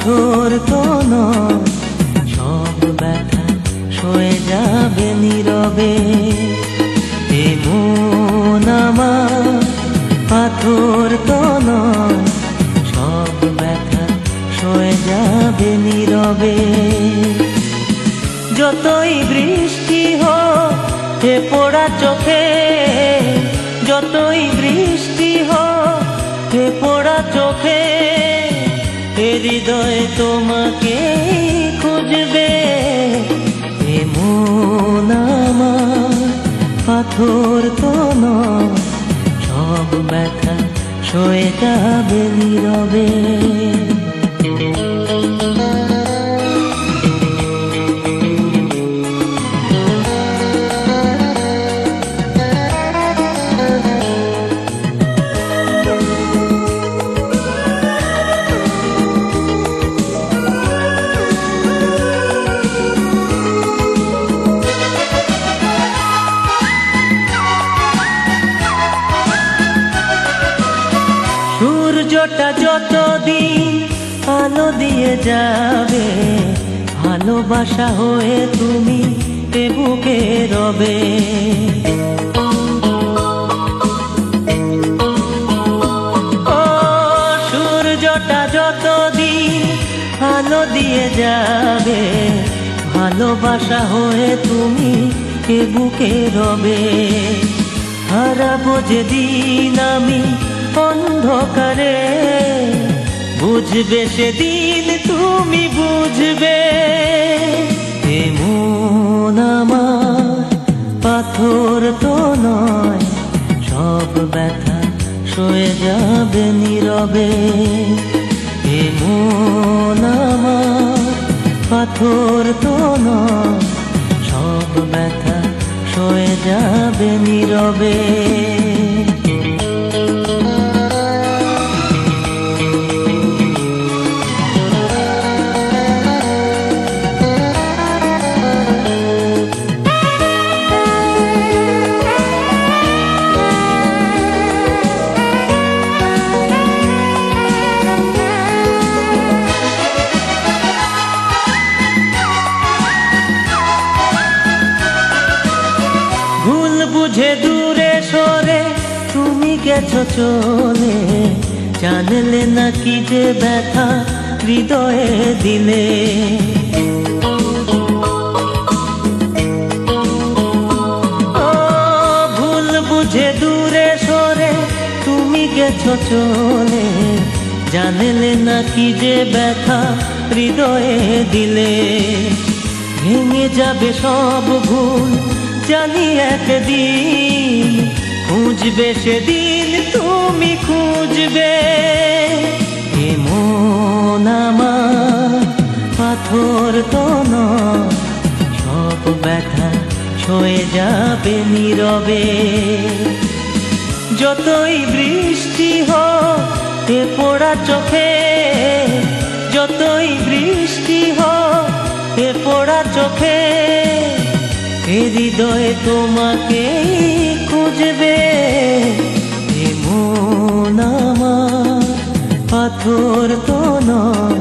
পাথর তো নয়, সব ব্যথা সয়ে যাবে নীরবে। এ মন আমার পাথর তো নয়, সব ব্যথা সয়ে যাবে নীরবে। যতই বৃষ্টি হোক এ পোড়া চোখে, যতই বৃষ্টি হোক এ পোড়া চোখে, এ হৃদয় তোমাকে খুঁজবে। এ মন আমার পাথর তো নয়, সব ব্যথা সয়ে যাবে নীরবে। সূর্যটা যতদিন আলো দিয়ে যাবে, ভালোবাসা হয়ে তুমি এ বুকে রবে। ও সূর্যটা যতদিন আলো দিয়ে যাবে, ভালোবাসা হয়ে তুমি এ বুকে রবে। হারাবো যেদিন আমি অন্ধকারে, বুঝবে সেদিন তুমি বুঝবে। এ মন আমার পাথর তো নয়, সব ব্যথা সয়ে যাবে নীরবে। এ মন আমার পাথর তো নয়, সব ব্যথা সয়ে যাবে নীরবে। ভুল বুঝে দূরে সরে তুমি গেছো চলে, জানলে না কি যে ব্যথা হৃদয়ে দিলে। ও ভুল বুঝে দূরে সরে তুমি গেছো চলে, জানলে না কি যে ব্যথা হৃদয়ে দিলে। ভেঙে যাবে সব ভুল জানি একদিন, খুঁজবে সেদিন তুমি খুঁজবে। এ মন আমার পাথর তো নয়, সব ব্যথা সয়ে যাবে নীরবে। যতই বৃষ্টি হোক এ পোড়া চোখে, যতই বৃষ্টি হোক এ পোড়া চোখে, এ হৃদয় তোমাকে খুঁজবে। এ মন আমার পাথর তো নয়,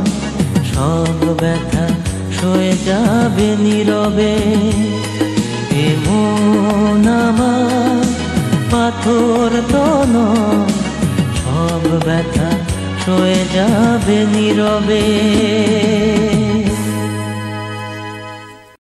সব ব্যথা সয়ে যাবে নীরবে। এ মন আমার পাথর তো নয়, সব ব্যথা সয়ে যাবে নীরবে।